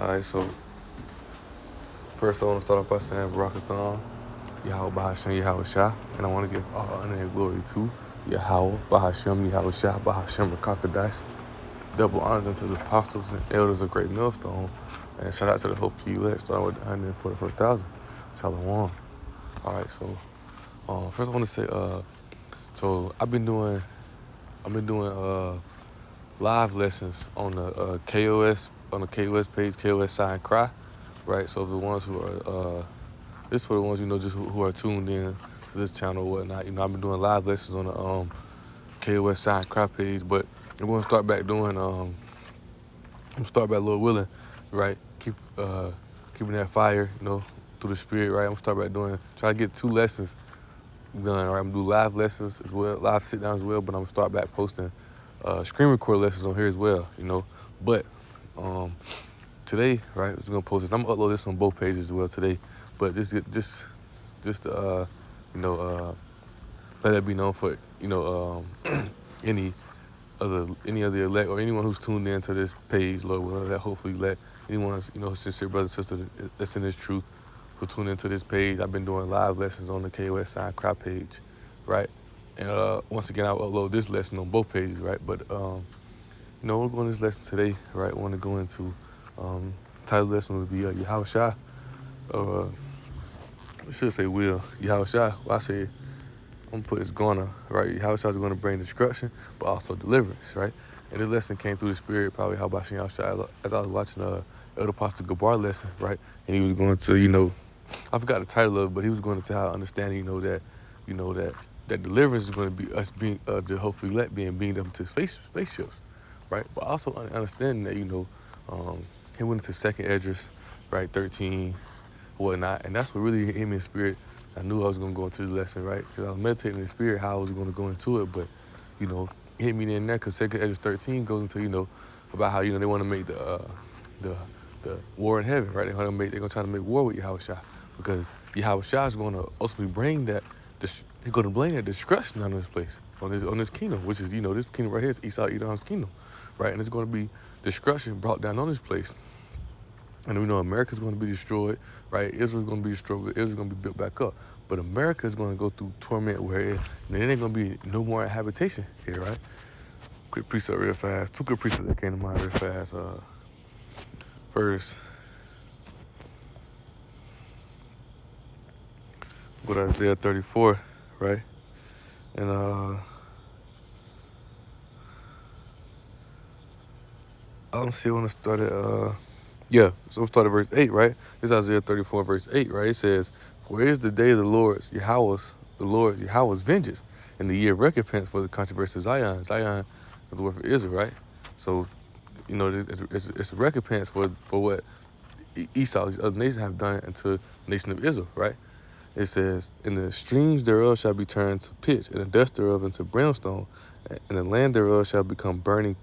Alright, so first I want to start off by saying Barakathon, Yahawashai, and I want to give all honor and glory to Yahawah, Yahawashai, Rakakadash. Double honors unto the apostles and elders of Great Millstone, and shout out to the hopefully elect, starting with 144,000. Shalom. Alright, so first I want to say, so I've been doing live lessons on the KOS page, KOS SIGH&CRY, right? So the ones who are this for the ones just who are tuned in to this channel or whatnot. I've been doing live lessons on the KOS SIGH&CRY page, but I'm gonna start back doing Lord willing, right? Keeping that fire, through the spirit, right? I'm gonna start back try to get 2 lessons done, right? I'm gonna do live lessons as well, live sit downs as well, but I'm gonna start back posting screen record lessons on here as well, But today, right, I'm gonna post this. I'm gonna upload this on both pages as well today. But just to let that be known for any other elect or anyone who's tuned in to this page, Lord willing, that hopefully let anyone sincere brother sister that's in this truth who tune into this page. I've been doing live lessons on the KOS SIGH&CRY page, right? And once again, I'll upload this lesson on both pages, right? But we're going to this lesson today, right? I want to go into title lesson would be Yahawashai. I should say will. Yahawashai. Well, I say I'm gonna put it's gonna, right? Yahawashai is gonna bring destruction, but also deliverance, right? And this lesson came through the spirit, probably how about Yahawashai, as I was watching Elder Apostle Gabar lesson, right? And he was going to, I forgot the title of it, but he was going to how understanding, that deliverance is going to be us being the hopefully let being beamed up into spaceships, right? But also understanding that, he went into second Esdras, right, 13, whatnot, and that's what really hit me in spirit. I knew I was going to go into the lesson, right? Because I was meditating in the spirit how I was going to go into it, but, it hit me in there because second Esdras 13 goes into, about how, they want to make the war in heaven, right? They're going to try to make war with Yahawashai because Yahawashai is going to ultimately bring he's going to bring that destruction on this place, on this kingdom, which is, this kingdom right here is Esau Edom's kingdom, right? And it's going to be destruction brought down on this place. And we know America's going to be destroyed, right? Israel's going to be destroyed, but Israel's going to be built back up. But America is going to go through torment where there ain't going to be no more habitation here, right? Quick precept real fast. 2 quick precepts that came to mind real fast. First, go to Isaiah 34, right? And I'm still want to start at so we'll start at verse 8, right? This is Isaiah 34, verse 8, right? It says, "For it is the day of the Lord's Yahawah's vengeance, and the year of recompense for the controversy of Zion." Zion is the word for Israel, right? So, it's a recompense for what Esau, the other nations have done unto the nation of Israel, right? It says, "And the streams thereof shall be turned to pitch, and the dust thereof into brimstone, and the land thereof shall become burning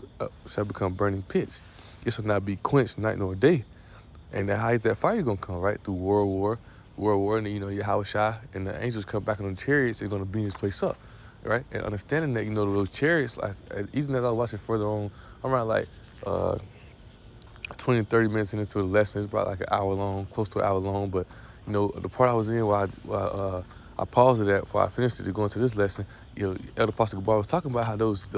pitch. It shall not be quenched night nor day." And how is that fire gonna come, right? Through world war, and Yahawashai and the angels come back on the chariots. They're gonna beam this place up, right? And understanding that, those chariots, even as I was watching further on, I'm around like 20, 30 minutes into the lesson. It's about like an hour long, close to an hour long. But the part I was in while I paused it at before I finished it to go into this lesson, Elder Apostle Gabar was talking about how those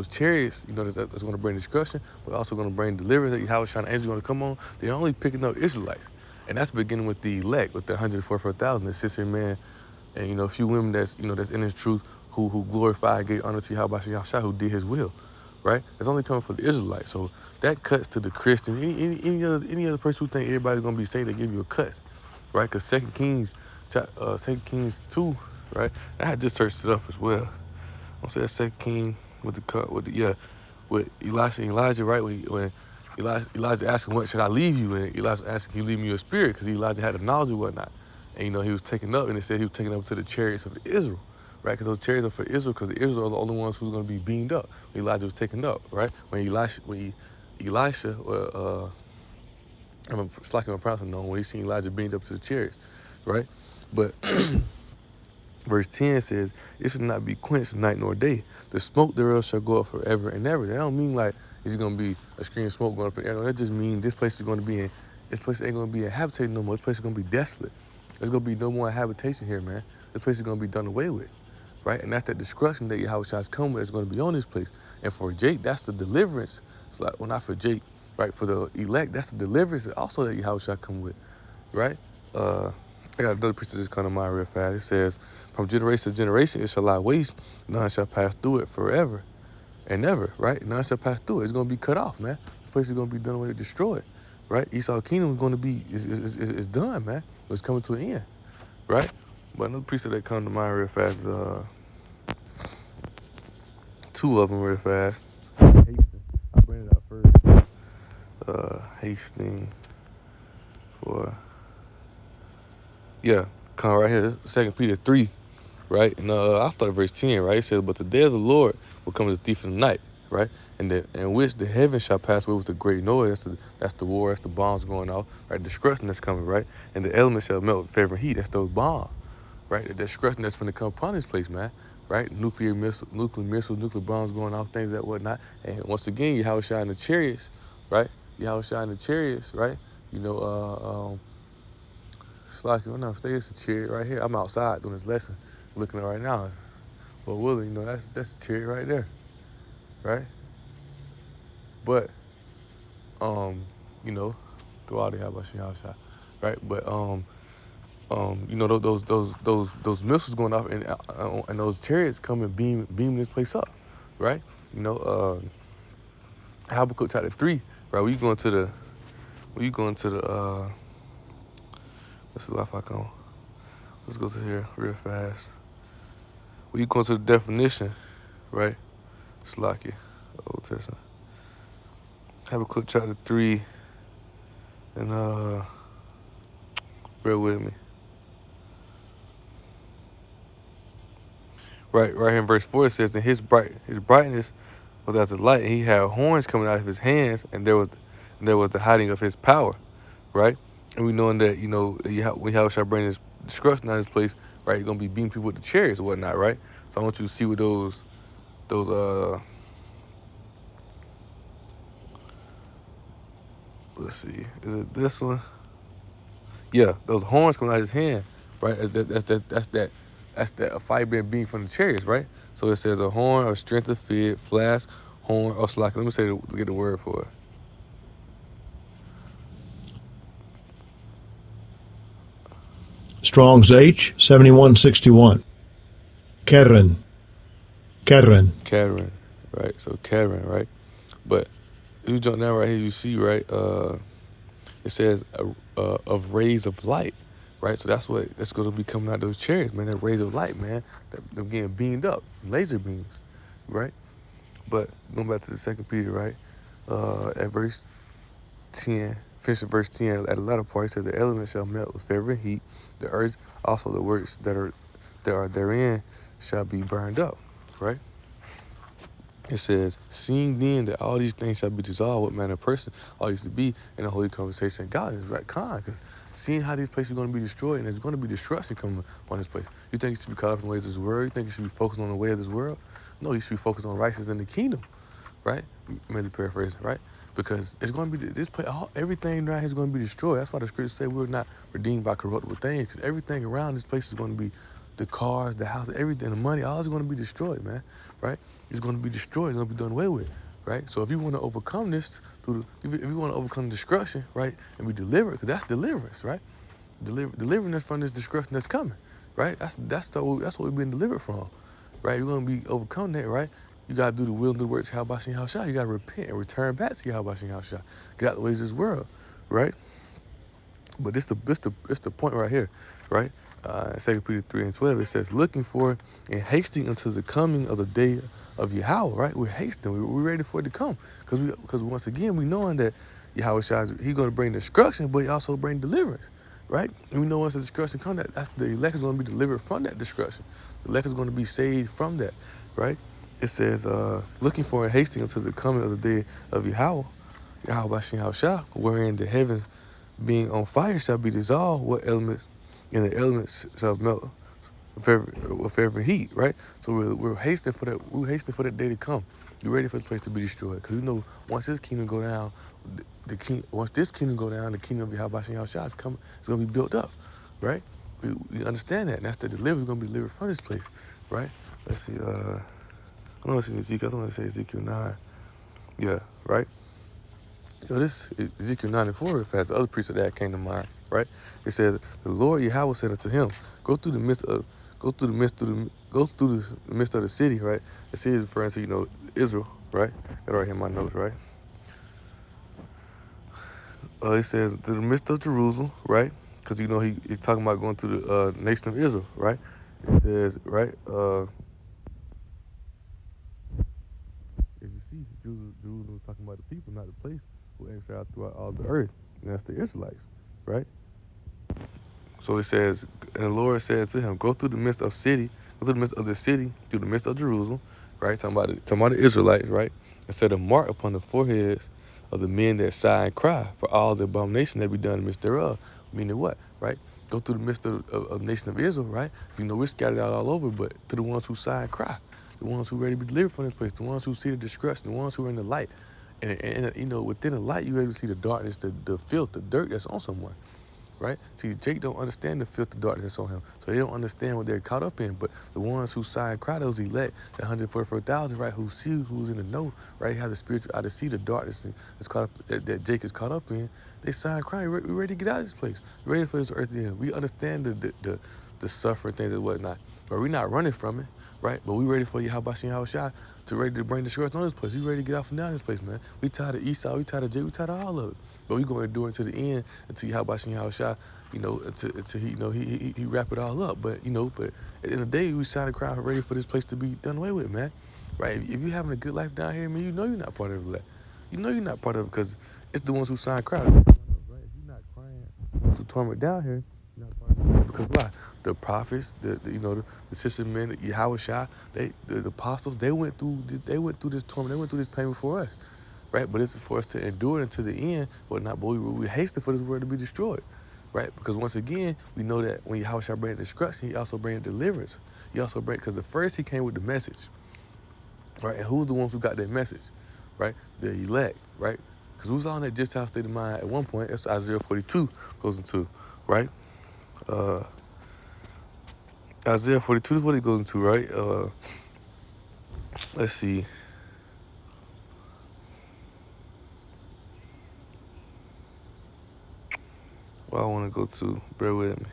chariots, that's going to bring destruction, but also going to bring deliverance. That Yahawashai and angels going to come on. They're only picking up Israelites, and that's beginning with the elect, with the 144,000, the 600 men, and a few women that's in His truth who glorify, gave honor to Yahawashai, who did His will, right? It's only coming for the Israelites. So that cuts to the Christians. Any other person who think everybody's going to be saved, they give you a cut, right? Because 2 Kings 2, right? I had just searched it up as well. I'll say that's 2 King with Elisha and Elijah, right? When Elijah asked him, "What should I leave you?" And Elijah asked him, "Can you leave me your spirit?" Because Elijah had the knowledge and whatnot. And he was taken up, and it said he was taken up to the chariots of Israel, right? Because those chariots are for Israel, because the Israel are the only ones who's going to be beamed up. When Elijah was taken up, right? When Elisha, I'm slacking my pronouncing on, when he seen Elijah beamed up to the chariots, right? But verse 10 says, "It should not be quenched night nor day. The smoke thereof shall go up forever and ever." That don't mean like it's going to be a screen of smoke going up in the air. No, that just means this place is going to be This place ain't gonna be inhabited no more. This place is gonna be desolate. There's gonna be no more habitation here, man. This place is gonna be done away with, right? And that's that destruction that Yahawashai's come with is gonna be on this place. And for Jake, that's the deliverance. It's like, well, not for Jake, right? For the elect, that's the deliverance also that Yahawashi come with, right? I got another picture just come to mind real fast. It says, from generation to generation, it shall lie waste. None shall pass through it forever and never, right? None shall pass through it. It's gonna be cut off, man. This place is gonna be done away with, destroyed, right? Esau kingdom is gonna be is done, man. It's coming to an end, right? But another precept that come to mind real fast is two of them real fast. Hastings. I bring it out first. Hastings for come right here. 2 Peter 3, right? And I start at verse 10, right? It says, but the day of the Lord will come as a thief in the night, right? And in which the heavens shall pass away with a great noise. That's the war, that's the bombs going off, right? The destruction that's coming, right? And the elements shall melt with fervent heat. That's those bombs, right? The destruction that's going to come upon this place, man, right? Nuclear missiles, nuclear bombs going off, things that whatnot. And once again, Yahawashai in the chariots, right? Yahawashai in the chariots, right? You know, it's like, well, no, it's a chariot right here. I'm outside doing this lesson, looking at it right now. Well, Willie, you know, that's a chariot right there, right? But, you know, through all the Yahawashai, right? But, you know, those missiles going off and those chariots come and beam this place up, right? You know, Habakkuk chapter 3, right? When you going to the let's see if I can. Let's go to here real fast. When you go to the definition, right? Slacky, Old Testament. Habakkuk chapter 3, and bear with me. Right here in verse 4 it says, and his brightness was as a light, and he had horns coming out of his hands, and there was the hiding of his power, right? And we knowing that, you know, when Yahawashai bring this destruction out of this place, right, you're gonna be beating people with the chariots and whatnot, right? So I want you to see what those let's see, is it this one? Yeah, those horns coming out of his hand, right? That's that fire being from the chariots, right? So it says a horn, a strength of fear, flash, horn, or slack. Let me say get the word for it. Strong's H 7161. Keren, right? So Keren, right? But if you jump down right here, you see, right? It says of rays of light, right? So that's going to be coming out of those chariots, man. That rays of light, man. Them getting beamed up, laser beams, right? But going back to the 2 Peter, right? At verse 10, finish at verse 10. At the latter part, it says the elements shall melt with fervent heat. The earth, also the works that are therein, shall be burned up, right? It says, seeing then that all these things shall be dissolved, what manner of person ought you to be in a holy conversation of godliness, right? Because seeing how these places are going to be destroyed, and there's going to be destruction coming upon this place. You think you should be caught up in the ways of this world? You think you should be focused on the way of this world? No, you should be focused on righteousness in the kingdom, right? Maybe paraphrasing, right? Because it's going to be, this place, everything right here is going to be destroyed. That's why the scriptures say we're not redeemed by corruptible things, because everything around this place is going to be, the cars, the house, everything, the money, all is going to be destroyed, man, right? It's going to be destroyed. It's going to be done away with, right? So if you want to overcome this, if you want to overcome destruction, right, and be delivered, because that's deliverance, right? Delivering us from this destruction that's coming, right? That's what we've been delivered from, right? You're going to be overcome that, right? You got to do the will and do the work to Yahawashai. You got to repent and return back to Yahawashai. Get out the ways of this world, right? But it's the point right here, right? 2 Peter 3 and 12, it says, looking for and hasting unto the coming of the day of Yahweh, right? We're hasting. We're ready for it to come. Because once again, we knowing that Yahawashai, he's going to bring destruction, but he also bring deliverance, right? And we know once the destruction comes, the elect is going to be delivered from that destruction. The elect is going to be saved from that, right? It says, looking for and hasting unto the coming of the day of Yahweh wherein the heavens being on fire shall be dissolved, and the elements shall melt with every heat, right? So we're hastening for that. We're hastening for that day to come. We're ready for this place to be destroyed, because we know once this kingdom go down, the king. Once this kingdom go down, the kingdom of Yahawashai is coming. It's gonna be built up, right? We understand that, and that's the delivery. We're gonna be delivered from this place, right? Let's see. I don't know if it's Ezekiel. I don't want to say Ezekiel 9. Yeah, right. So this Ezekiel 94, if has the other precept that came to mind, right? It says, the Lord Yahweh said unto him, go through the midst of the city, right? The city is referring to, Israel, right? Got right here in my notes, right? It says to the midst of Jerusalem, right? Because he's talking about going to the nation of Israel, right? It says, right? If you see, Jerusalem is talking about the people, not the place, who exiled throughout all the earth, and that's the Israelites, right? So it says, and the Lord said to him, go through the midst of city, go through the midst of the city, through the midst of Jerusalem, right? Talking about the Israelites, right? And set a mark upon the foreheads of the men that sigh and cry for all the abomination that be done in the midst thereof. Meaning what, right? Go through the midst of the nation of Israel, right? We're scattered out all over, but to the ones who sigh and cry, the ones who ready to be delivered from this place, the ones who see the destruction, the ones who are in the light. And within the light, you're able to see the darkness, the filth, the dirt that's on someone. Right? See, Jake don't understand the filth of darkness that's on him. So they don't understand what they're caught up in. But the ones who sigh and cry, those elect, the 144,000, right, who see who's in the know, right, have the spiritual eye to see the darkness that's caught up, that Jake is caught up in, they sigh and cry. We're ready to get out of this place. We're ready for this earth to end. We understand the suffering things and whatnot. But we're not running from it, right? But we ready for Yahawashai to ready to bring destruction on this place. We ready to get out from down this place, man. We tired of Esau, we tired of Jake, we tired of all of it. But we're going to endure until the end, until Yahawashai, until he wrap it all up. But at the end of the day, we sign a crowd ready for this place to be done away with, man. Right? If you're having a good life down here, man, you know you're not part of it. You know you're not part of it, because it's the ones who sign crowd. Right? If you're not crying to torment down here, you're not part of it. Because why? The prophets, the sister men, the Yahawashai, the apostles, they went through this torment, they went through this pain before us. Right? But it's for us to endure until the end, but we hasten for this world to be destroyed. Right? Because once again, we know that when Yahawashai brings destruction, he also brings deliverance. He also brings, because the first he came with the message. Right? And who's the ones who got that message? Right? The elect, right? Because who's on that Gentile state of mind at one point? That's Isaiah 42 goes into, right? Isaiah 42 is what it goes into, right? Let's see. Well, I want to go to, bear with me.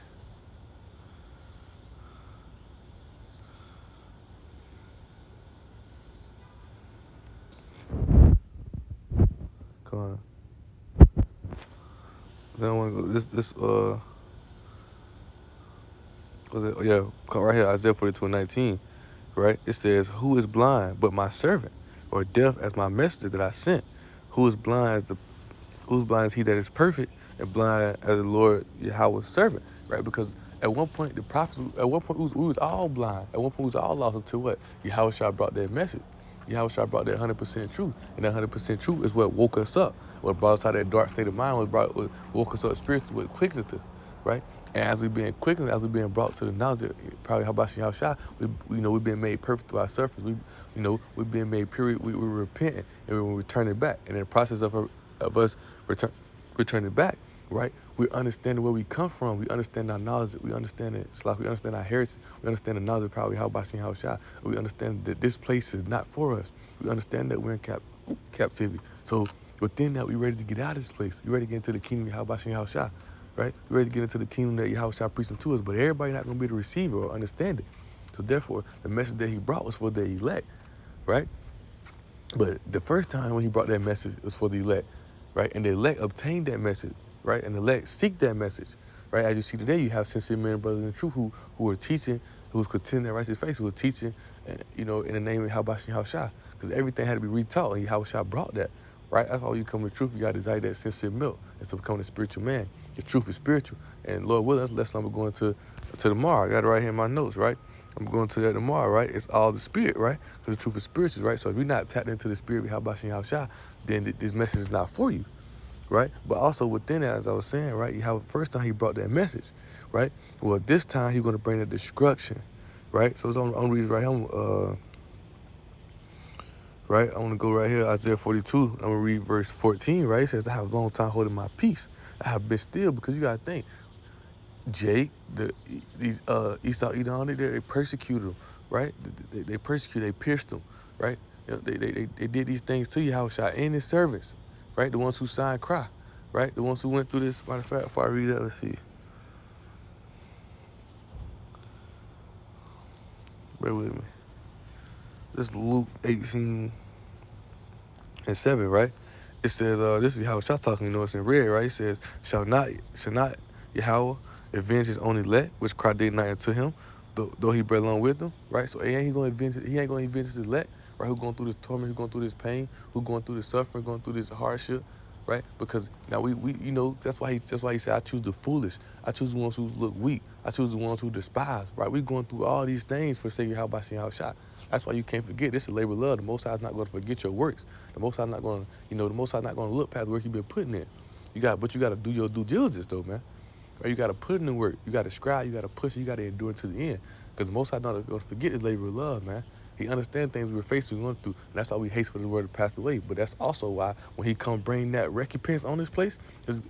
Come on. Then I want to go, right here, Isaiah 42:19, right? It says, who is blind but my servant, or deaf as my messenger that I sent? Who's blind as he that is perfect, and blind as the Lord Yahweh's servant, right? Because at one point, the prophets, we was all blind. At one point, we was all lost until what? Yahawashai brought that message. Yahawashai brought that 100% truth. And that 100% truth is what woke us up. What brought us out of that dark state of mind, what woke us up spiritually, what quickened us, right? And as we've been quickened, as we've been brought to the knowledge of probably Yahawashai, we've been made perfect through our surface. We've been made pure. We're repenting, and we're returning back. And in the process of us returning back, right? We understand where we come from. We understand our knowledge. We understand it. We understand our heritage. We understand the knowledge of probably Yahawashai. We understand that this place is not for us. We understand that we're in captivity. So within that, we're ready to get out of this place. We're ready to get into the kingdom of Yahawashai, right? We're ready to get into the kingdom that Yahawashai preaching to us. But everybody's not going to be able to receive it or understand it. So therefore, the message that he brought was for the elect, right? But the first time when he brought that message, it was for the elect, right? And the elect obtained that message, right? And the elect seek that message, right? As you see today, you have sincere men and brothers in the truth who are teaching, who was contending that righteous faith, who was teaching, in the name of Yahawashai, because everything had to be retaught, and Yahawashai brought that, right? That's all you come to truth. You got to desire that sincere milk and to become a spiritual man. The truth is spiritual, and Lord willing, that's the lesson I'm going to tomorrow. I got it right here in my notes, right? I'm going to that tomorrow, right? It's all the spirit, right? Because the truth is spiritual, right? So if you're not tapped into the spirit of Yahawashai, then this message is not for you, right? But also within that, as I was saying, right, first time he brought that message, right? Well, this time he's going to bring the destruction, right? So it's on reason right here. Right, I'm gonna go right here, Isaiah 42. I'm gonna read verse 14. Right, it says, "I have a long time holding my peace. I have been still," because you gotta think, Jake, these Esau, Edom, they persecuted him, right? They persecuted, they pierced him, right? You know, they did these things to Yahawashai and his servants, right? The ones who signed cry, right? The ones who went through this. Matter of fact, before I read that, let's see. Bear with me. This is Luke 18:7, right? It says, this is Yahawashai talking, you know, it's in red, right? It says, shall not Yahweh avenge his own elect, which cry day and night unto him, though he bred along with them, right? So he ain't gonna avenge his elect, right? Who going through this torment, who going through this pain, who going through this suffering, going through this hardship, right? Because now we you know, that's why he said, I choose the foolish, I choose the ones who look weak, I choose the ones who despise, right? We going through all these things for the sake of Yahawashai. That's why you can't forget. This is labor of love. The Most High is not going to forget your works. The Most High not going to, the Most High not going to look past the work you've been putting in. But you got to do your due diligence though, man. Right? You got to put in the work. You got to strive. You got to push. You got to endure to the end. Because the Most High not going to forget His labor of love, man. He understands things we're facing, we're going through. And that's why we hate for the word to pass away. But that's also why when He come bring that recompense on this place,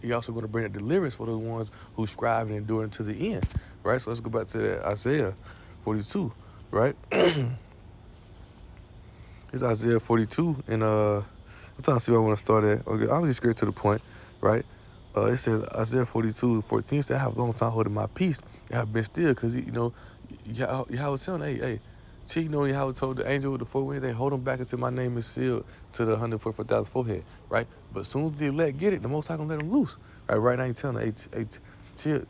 He also going to bring that deliverance for the ones who strive and endure to the end. Right? So let's go back to that Isaiah 42. Right? It's Isaiah 42, and I'm trying to see where I want to start at. Okay, I'm just straight to the point, right? It says Isaiah 42:14 said, "I have a long time holding my peace. I have been still," because Yahweh was telling, hey, see, Yahweh told the angel with the four wings, "Hey, hold them back until my name is sealed to the 144,000 forehead," right? But as soon as the elect get it, the Most High gonna let them loose, right? Right now, He's telling them, hey,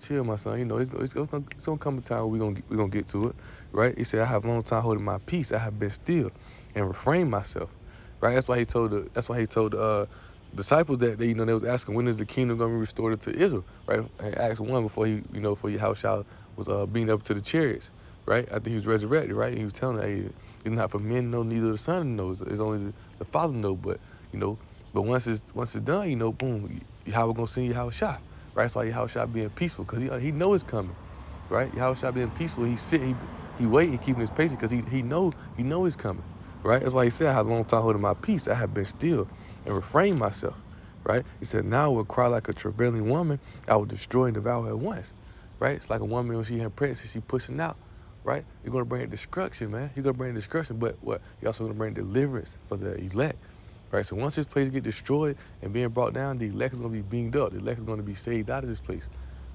chill, my son. It's gonna come a time where we gonna get to it, right? He said, "I have a long time holding my peace. I have been still and refrain myself," right? That's why he told the disciples that they was asking, when is the kingdom going to be restored to Israel, right? And Acts 1 before before Yahushua was being up to the chariots, right? After he was resurrected, right? And he was telling them, hey, it's not for men to know, neither the Son knows. It's only the Father know. But but once it's done, boom, Yahweh gonna send Yahushua, right? That's why Yahushua being peaceful, because he know it's coming, right? Yahushua being peaceful, he wait, he keeping his patience, because he know it's coming. Right? That's why he said, "I have a long time holding my peace. I have been still and refrained myself." Right? He said, "Now I will cry like a travailing woman. I will destroy and devour at once." Right? It's like a woman when she in pregnancy, she pushing out. Right? You're going to bring destruction, man. You're going to bring destruction, but what? You're also going to bring deliverance for the elect. Right? So once this place get destroyed and being brought down, the elect is going to be beamed up. The elect is going to be saved out of this place.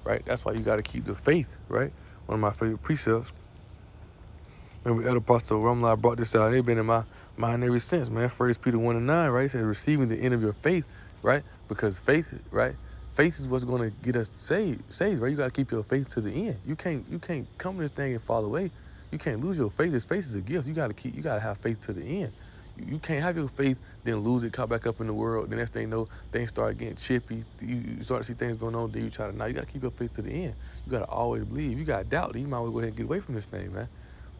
Right? That's why you got to keep the faith. Right? One of my favorite precepts. Remember, Elder Apostle Rumla brought this out. They've been in my mind ever since, man. 1 Peter 1:9, right? It says, "Receiving the end of your faith," right? Because faith, right? Faith is what's going to get us saved, right? You got to keep your faith to the end. You can't come to this thing and fall away. You can't lose your faith. This faith is a gift. You got to have faith to the end. You can't have your faith, then lose it, caught back up in the world. The next thing you know, things start getting chippy. You start to see things going on. Then you try to, now you got to keep your faith to the end. You got to always believe. You got to doubt. You might as well go ahead and get away from this thing, man.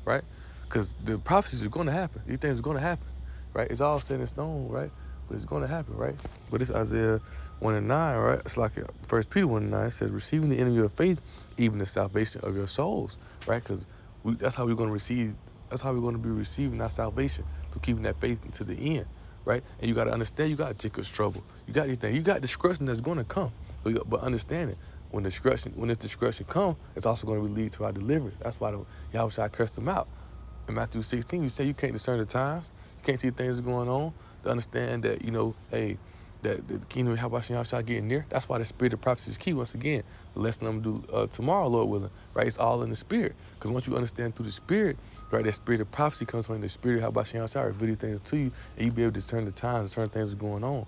Right? Because the prophecies are going to happen. These things are going to happen, right? It's all set in stone, right? But it's going to happen, right? But it's Isaiah 1:9, right? It's like 1 Peter 1:9 says, "Receiving the end of your faith, even the salvation of your souls," right? Because that's how we're going to receive. That's how we're going to be receiving our salvation, through keeping that faith to the end, right? And you got to understand, you got Jacob's trouble. You got these things. You got destruction that's going to come. But understand it. When this destruction comes, it's also going to lead to our deliverance. That's why Yahawashai cursed them out. In Matthew 16, you say you can't discern the times, you can't see things going on, to understand that, hey, that the kingdom of Yahawashai getting near. That's why the spirit of prophecy is key. Once again, the lesson I'm going to do tomorrow, Lord willing, right? It's all in the spirit. Because once you understand through the spirit, right, that spirit of prophecy comes from the spirit of Yahawashai, reveal things to you, and you be able to discern the times, discern things that's going on.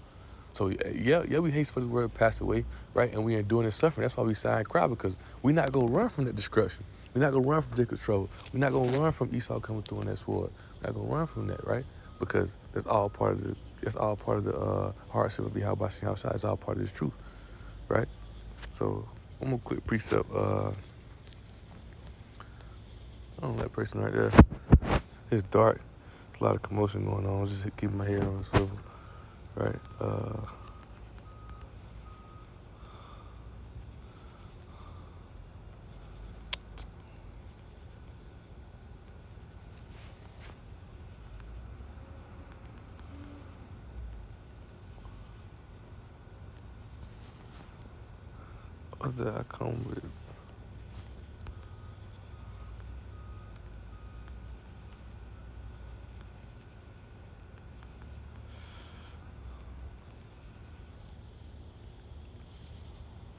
So yeah, we hate for this word to pass away, right? And we are enduring this suffering. That's why we SIGH&CRY, because we're not gonna run from that destruction. We're not gonna run from Jacob's trouble. We're not gonna run from Esau coming through in that sword. We're not gonna run from that, right? Because that's all part of the hardship of Yahawashai. It's all part of this truth, right? So I'm gonna quick precept. I don't know that person right there. It's dark. There's a lot of commotion going on. Just keeping my head on the swivel, right? What's that I come with?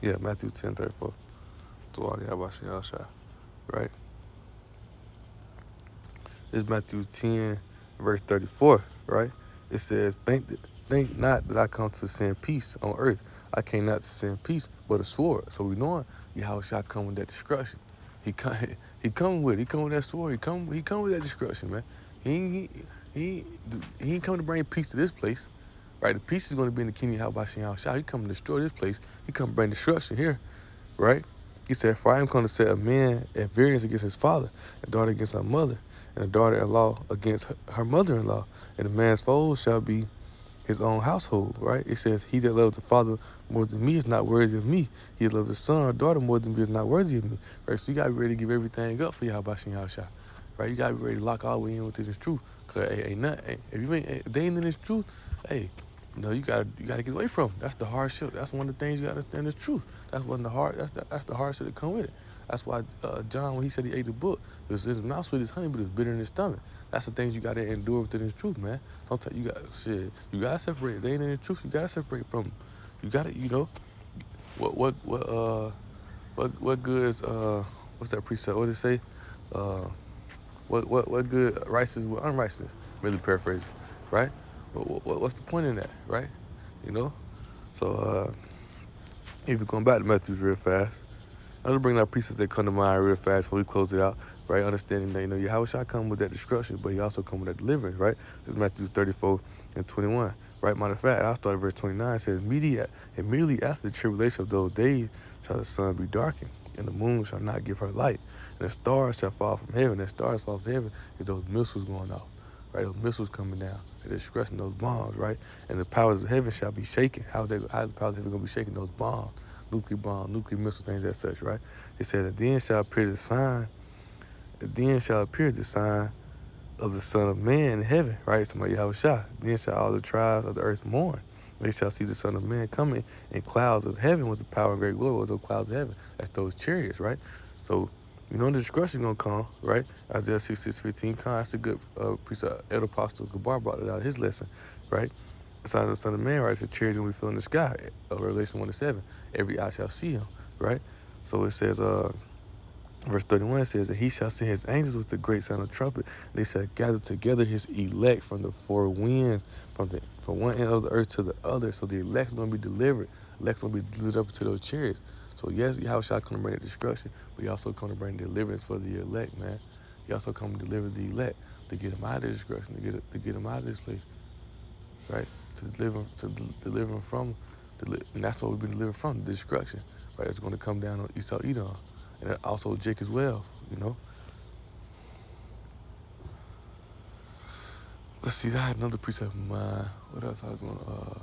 Yeah, Matthew 10:34. To all Yahawashai, right? It's Matthew 10, verse 34, right? It says, think not that I come to send peace on earth. I came not to send peace, but a sword. So we know Yahawashai come with that destruction. He come, he come with that sword. He come with that destruction, man. He, he ain't come to bring peace to this place, right? The peace is going to be in the kingdom of Yahawashai. He come to destroy this place. He come to bring destruction here, right? He said, for I am come to set a man at variance against his father, a daughter against her mother, and a daughter-in-law against her mother-in-law. And a man's foe shall be his own household, right? It says, he that loves the father more than me is not worthy of me. He that loves the son or daughter more than me is not worthy of me, right? So you got to be ready to give everything up for Yahawashai, right? You got to be ready to lock all the way in with this truth. Because ain't nothing, if they ain't in this truth, hey, you gotta get away from it. That's the hardship. That's one of the things you gotta understand is truth. That's the hardship that come with it. That's why John, when he said he ate the book, his mouth sweet as honey, but it's bitter in his stomach. That's the things you gotta endure within this truth, man. Sometimes you gotta separate. They ain't in the truth. You gotta separate from them. You gotta, what good is what's that precept? What did it say? Uh, what good righteousness with unrighteousness? Really paraphrasing, right? What's the point in that, right? You know. So if you're going back to Matthew's real fast, I'm just bringing out precepts that come to mind real fast before we close it out, right? Understanding that Yahawashai come with that destruction, but he also come with that deliverance, right? It's Matthew 34 and 21, right? Matter of fact, I'll start at verse 29. It says, immediately after the tribulation of those days shall the sun be darkened, and the moon shall not give her light, and the stars shall fall from heaven. And the stars fall from heaven is those missiles going off, right? Those missiles coming down. They're discussing those bombs, right? And the powers of heaven shall be shaken. How the powers of heaven going to be shaking? Those bombs, nuclear bombs, nuclear missile things as such, right? It says, and then shall appear the sign of the Son of Man in heaven, right? It's about Yahawashai. Then shall all the tribes of the earth mourn. They shall see the Son of Man coming in clouds of heaven with the power and great glory. What's those clouds of heaven? That's those chariots, right? So, the destruction going to come, right? Isaiah 66:15 comes. That's a good precept. Elder Apostle Gabar brought it out in his lesson, right? The sign of the Son of Man, right? It's a chariot going to be filled in the sky. Revelation 1:7. Every eye shall see him, right? So it says, verse 31 says that he shall send his angels with the great sound of trumpet. They shall gather together his elect from the four winds, from one end of the earth to the other. So the elect's going to be delivered. Elect's going to be delivered up to those chariots. So yes, Yahawashai come to bring the destruction, but he also come to bring deliverance for the elect, man. He also come to deliver the elect, to get them out of the destruction, to get them out of this place, right? To deliver them from, and that's what we've been delivered from, the destruction, right? It's going to come down on Esau Edom. And also Jake as well, Let's see, I had another precept in mind. What else I was going to, I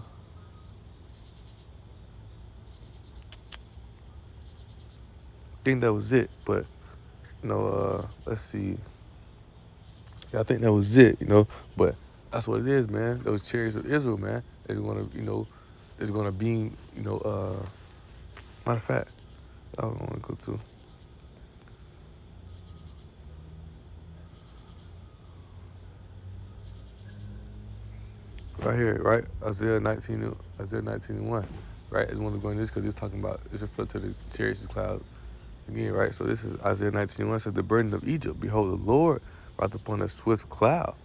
think that was it, but, let's see. Yeah, I think that was it, but that's what it is, man. Those chariots of Israel, man, they're going to, it's going to be, matter of fact, I don't want to go to. Right here, right? Isaiah 19:1, right? It's one to go in this because it's talking about, it's referred to the chariots of clouds again, right? So this is Isaiah 19:1, says, the burden of Egypt, behold, the Lord brought upon a swift cloud.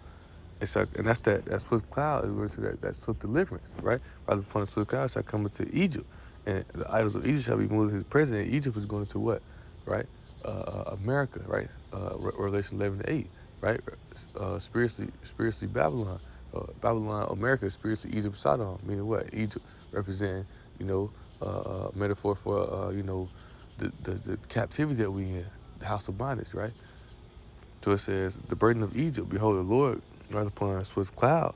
And that's that swift cloud is referring to that swift deliverance, right? Brought upon a swift cloud shall come into Egypt, and the idols of Egypt shall be moved to his presence. And Egypt is going to what, right? America, right? Revelation 11:8, right? Spiritually Babylon. Babylon, America, spiritually Egypt, Sodom, meaning what? Egypt representing, metaphor for, the captivity that we in, the house of bondage, right? So it says, the burden of Egypt, behold, the Lord rideth upon a swift cloud,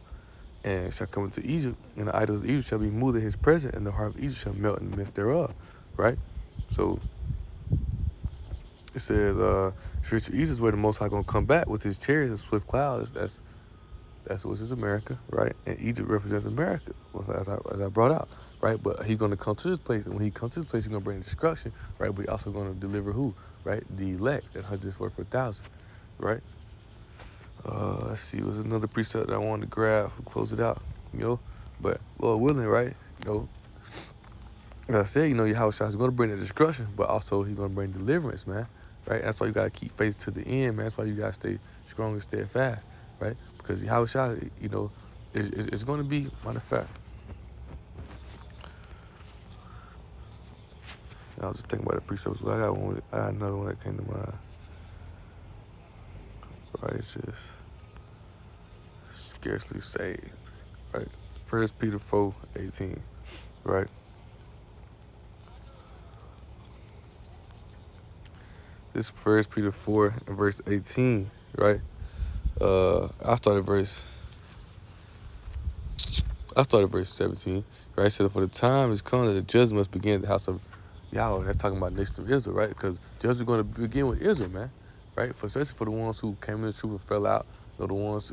and shall come into Egypt, and the idols of Egypt shall be moved at his presence, and the heart of Egypt shall melt in the midst thereof, right? So it says, spiritual Egypt is where the Most High going to come back with his chariots and swift clouds. That's what is America, right? And Egypt represents America, as I brought out. right? But he's going to come to this place, and when he comes to this place, he's going to bring destruction, right? But he's also going to deliver who, right? The elect, that 144,000, right? Let's see, was another precept that I wanted to grab and close it out, But Lord willing, right? Like I said, Yahawashai is going to bring the destruction, but also he's going to bring deliverance, man, right? That's why you got to keep faith to the end, man. That's why you got to stay strong and steadfast, right? Because Yahawashai, it's going to be, matter of fact, I was just thinking about the precepts. I got another one that came to mind. Righteous, scarcely saved, right? 1 Peter 4:18, right? This 1 Peter 4 and verse 18, right? I started verse 17, right? It said, for the time is come that the judgment must begin at the house of Yahweh. That's talking about the nation of Israel, right? Because judgment is going to begin with Israel, man, right? Especially for the ones who came in the truth and fell out, the ones,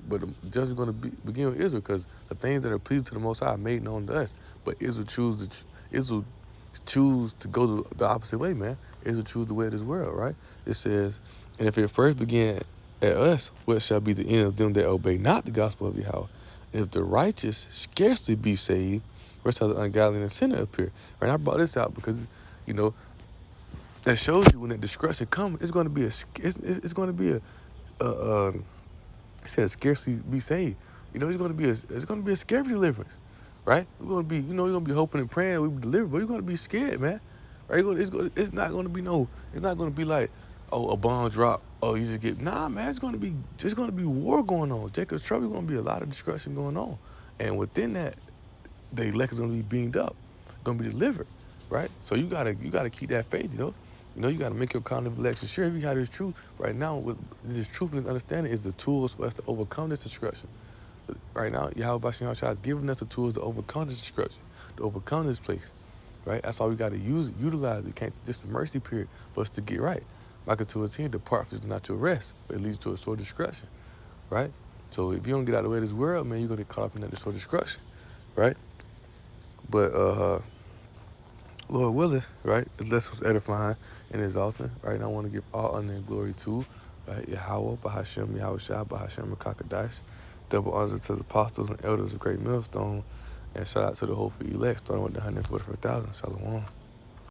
but the judgment is going to begin with Israel, because the things that are pleasing to the Most High are made known to us. But Israel choose to go the opposite way, man. Israel choose the way of this world, right? It says, and if it first began at us, what shall be the end of them that obey not the gospel of Yahweh? If the righteous scarcely be saved, where shall the ungodly and sinner appear? Right? I brought this out because, that shows you when that destruction comes, it's going to be it's going to be it says scarcely be saved. It's going to be a scary deliverance, right? We're going to be, you're going to be hoping and praying that we be delivered, but you're going to be scared, man. Right? It's not going to be it's not going to be like, oh, a bomb drop. Oh, you just get, nah, man. It's going to be war going on. Jacob's trouble, going to be a lot of destruction going on, and within that, the elect is going to be beamed up, going to be delivered, right? So you gotta keep that faith, you gotta make your kind of election sure. If you have this truth right now, with this truth and this understanding is the tools for us to overcome this destruction. Right now, Yahawashai is giving us the tools to overcome this destruction, to overcome this place, right? That's why we got to utilize it. Can't just a mercy period for us to get right. Micah 2:10, depart from not your rest, but it leads to a sore destruction, right? So if you don't get out of the way of this world, man, you're gonna get caught up in that sore destruction, right? But Lord willing, right? The lesson was edifying and exalting, right? And I want to give all honor and glory to, right? Yahweh, Bahashem, Yahawashai, Bahashem, Kakadash. Double honor to the apostles and elders of Great Millstone, and shout out to the whole elect, starting with the 144,000. Shalom.